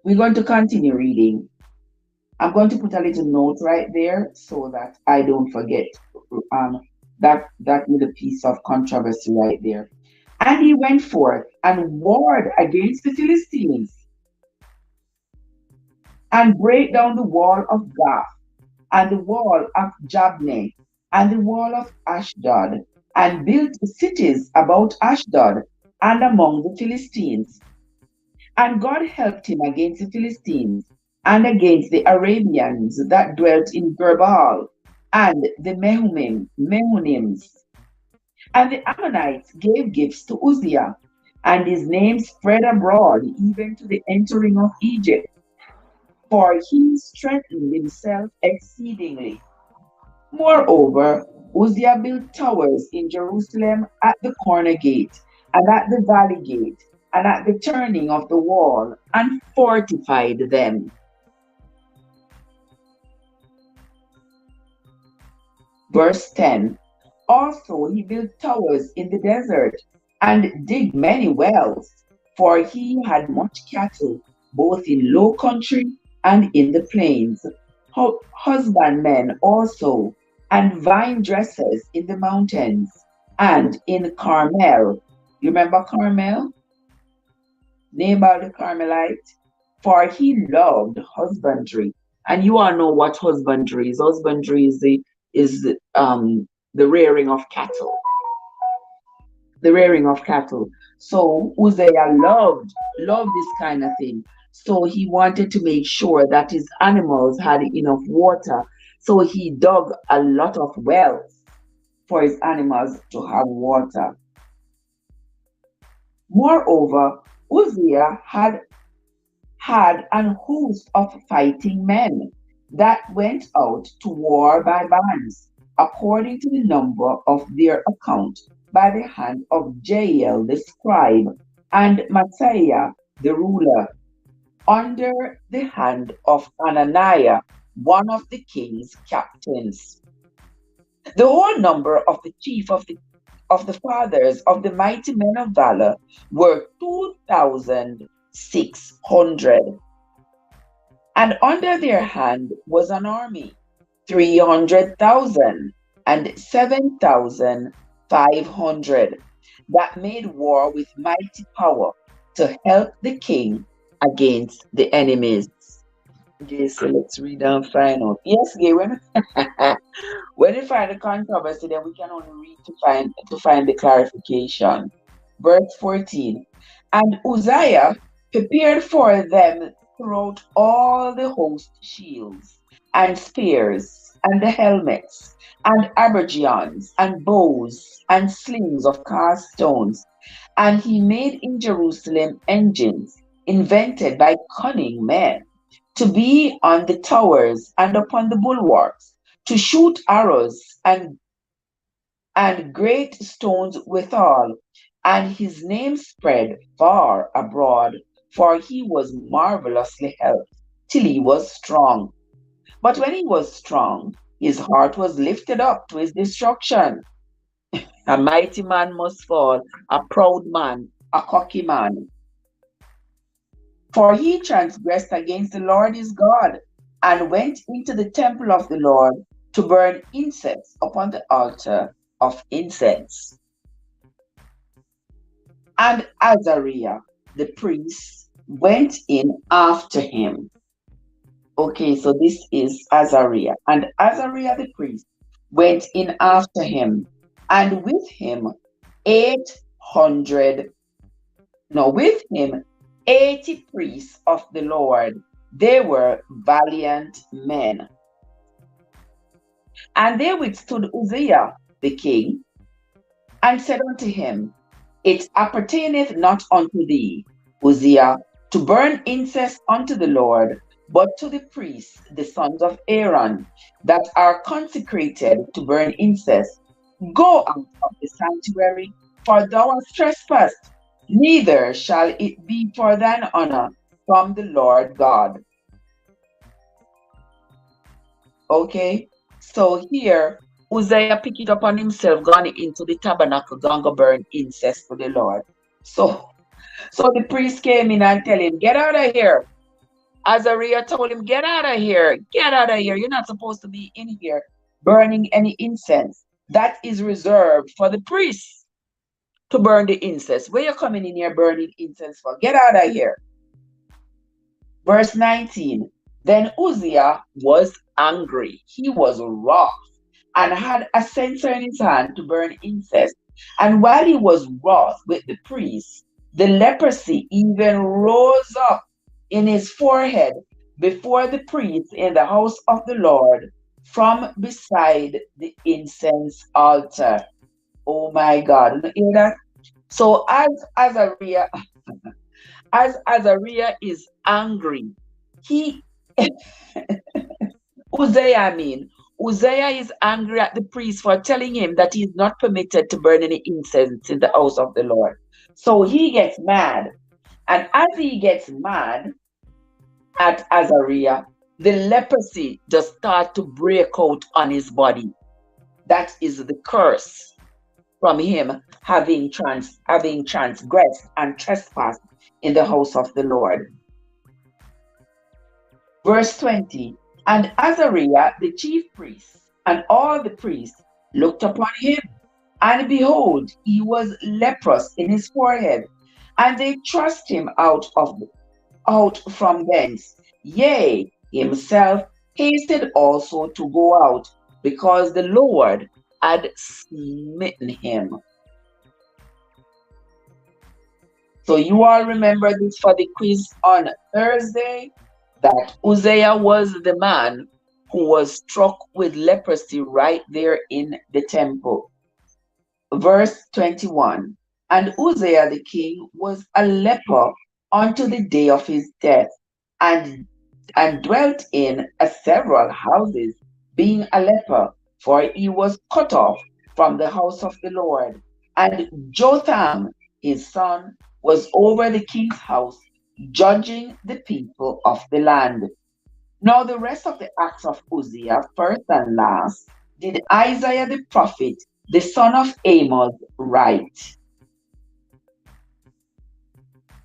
we're going to continue reading. I'm going to put a little note right there so that I don't forget um, that little piece of controversy right there. And he went forth and warred against the Philistines and brake down the wall of Gath and the wall of Jabneh and the wall of Ashdod, and built cities about Ashdod and among the Philistines. And God helped him against the Philistines and against the Arabians that dwelt in Gerbal and the Mehunims. And the Ammonites gave gifts to Uzziah, and his name spread abroad even to the entering of Egypt, for he strengthened himself exceedingly. Moreover, Uzziah built towers in Jerusalem at the corner gate, and at the valley gate, and at the turning of the wall, and fortified them. Verse 10. Also he built towers in the desert, and digged many wells, for he had much cattle, both in low country and in the plains, husbandmen also, and vine dressers in the mountains, and in Carmel. You remember Carmel? Nabal the Carmelite? For he loved husbandry. And you all know what husbandry is. Husbandry is the rearing of cattle. The rearing of cattle. So Uzziah loved this kind of thing. So he wanted to make sure that his animals had enough water. So he dug a lot of wells for his animals to have water. Moreover, Uzziah had an host of fighting men that went out to war by bands, according to the number of their account, by the hand of Jael the scribe, and Matthiah the ruler, under the hand of Ananiah, one of the king's captains. The whole number of the chief of the fathers of the mighty men of valor were 2,600. And under their hand was an army, 300,000 and 7,500, that made war with mighty power to help the king against the enemies. Okay, so let's read and find out. Yes, Gary. When we find the controversy, then we can only read to find the clarification. Verse 14. And Uzziah prepared for them throughout all the host shields and spears and the helmets and abergeons and bows and slings of cast stones. And he made in Jerusalem engines invented by cunning men to be on the towers and upon the bulwarks, to shoot arrows and great stones withal. And his name spread far abroad, for he was marvelously helped, till he was strong. But when he was strong, his heart was lifted up to his destruction. A mighty man must fall, a proud man, a cocky man. For he transgressed against the Lord his God, and went into the temple of the Lord to burn incense upon the altar of incense. And Azariah the priest went in after him. Okay, so this is Azariah. And Azariah the priest went in after him, and with him 80 priests of the Lord. They were valiant men. And they withstood Uzziah the king, and said unto him, It appertaineth not unto thee, Uzziah, to burn incense unto the Lord, but to the priests, the sons of Aaron, that are consecrated to burn incense. Go out of the sanctuary, for thou hast trespassed, neither shall it be for thine honor from the Lord God. Okay, so here Uzziah picked it upon himself, gone into the tabernacle, gone to burn incense to the Lord. So the priest came in and tell him, Get out of here. Azariah told him, Get out of here. Get out of here. You're not supposed to be in here burning any incense. That is reserved for the priests to burn the incense. Where you coming in here burning incense for? Get out of here. Verse 19. Then Uzziah was angry. He was wroth and had a censer in his hand to burn incense. And while he was wroth with the priests, the leprosy even rose up in his forehead before the priest in the house of the Lord from beside the incense altar. Oh my God. You hear that? So as Azariah is angry, Uzziah is angry at the priest for telling him that he is not permitted to burn any incense in the house of the Lord. So he gets mad. And as he gets mad at Azariah, the leprosy just starts to break out on his body. That is the curse from him having transgressed and trespassed in the house of the Lord. Verse 20. And Azariah, the chief priest, and all the priests looked upon him, and behold, he was leprous in his forehead, and they thrust him out from thence. Yea, himself hasted also to go out, because the Lord had smitten him. So you all remember this for the quiz on Thursday, that Uzziah was the man who was struck with leprosy right there in the temple. Verse 21. And Uzziah the king was a leper unto the day of his death, and dwelt in several houses, being a leper, for he was cut off from the house of the Lord. And Jotham, his son, was over the king's house, judging the people of the land. Now the rest of the acts of Uzziah, first and last, did Isaiah the prophet, the son of Amos, write.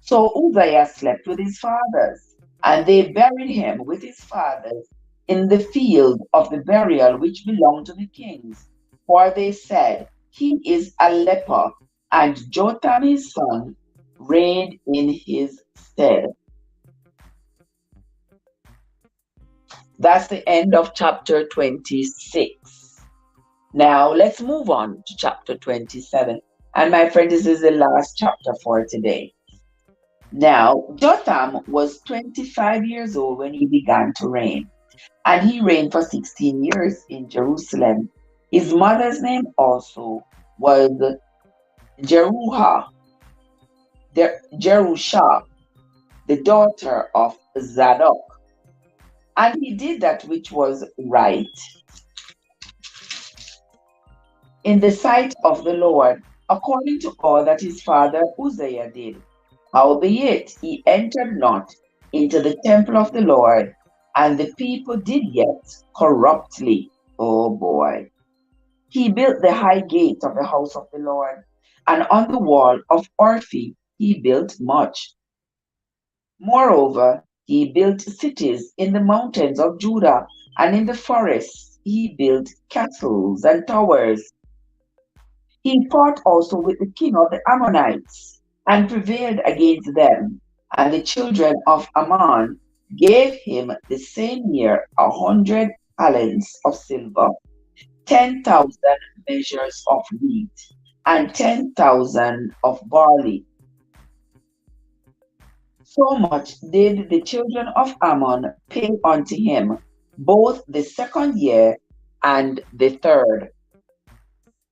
So Uzziah slept with his fathers, and they buried him with his fathers in the field of the burial which belonged to the kings. For they said, He is a leper, and Jotham his son reigned in his stead. That's the end of chapter 26. Now let's move on to chapter 27. And my friend, this is the last chapter for today. Now, Jotham was 25 years old when he began to reign, and he reigned for 16 years in Jerusalem. His mother's name also was Jeruha, Jerusha, the daughter of Zadok. And he did that which was right in the sight of the Lord, according to all that his father Uzziah did. Howbeit he entered not into the temple of the Lord, and the people did yet corruptly. Oh boy. He built the high gate of the house of the Lord, and on the wall of Orphi he built much. Moreover, he built cities in the mountains of Judah, and in the forests he built castles and towers. He fought also with the king of the Ammonites, and prevailed against them. And the children of Ammon gave him the same year 100 talents of silver, 10,000 measures of wheat, and 10,000 of barley. So much did the children of Ammon pay unto him, both the second year and the third.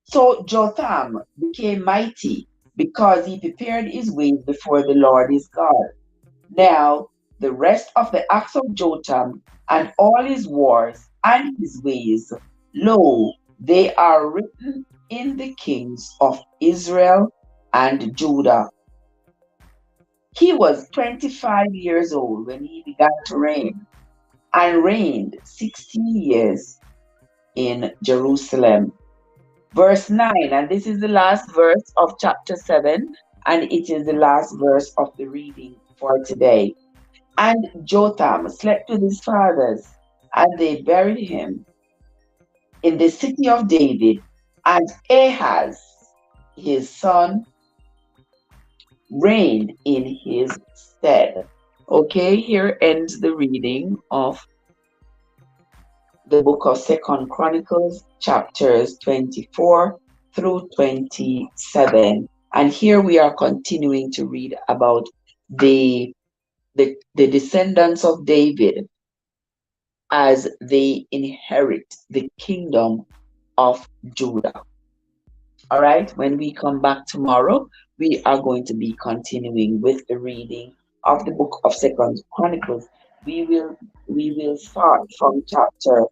So Jotham became mighty, because he prepared his ways before the Lord his God. Now the rest of the acts of Jotham, and all his wars and his ways, lo, they are written in the kings of Israel and Judah. He was 25 years old when he began to reign, and reigned 16 years in Jerusalem. Verse 9, and this is the last verse of chapter 7, and it is the last verse of the reading for today. And Jotham slept with his fathers, and they buried him in the city of David, and Ahaz, his son, reigned in his stead. Okay, here ends the reading of the book of 2 Chronicles, chapters 24 through 27. And here we are continuing to read about the descendants of David as they inherit the kingdom of Judah. All right, when we come back tomorrow, we are going to be continuing with the reading of the book of 2 Chronicles. We will start from chapter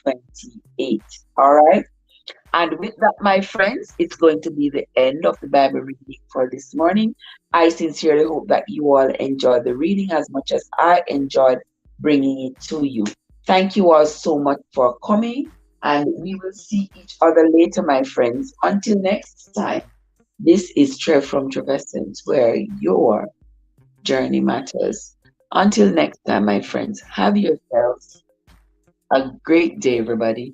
28. All right. And with that, my friends, it's going to be the end of the Bible reading for this morning. I sincerely hope that you all enjoyed the reading as much as I enjoyed bringing it to you. Thank you all so much for coming, and we will see each other later, my friends. Until next time, this is Trev from Trevessence, where your journey matters. Until next time, my friends, have yourselves a great day, everybody.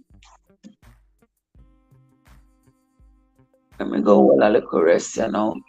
Let me go while I look rest, I am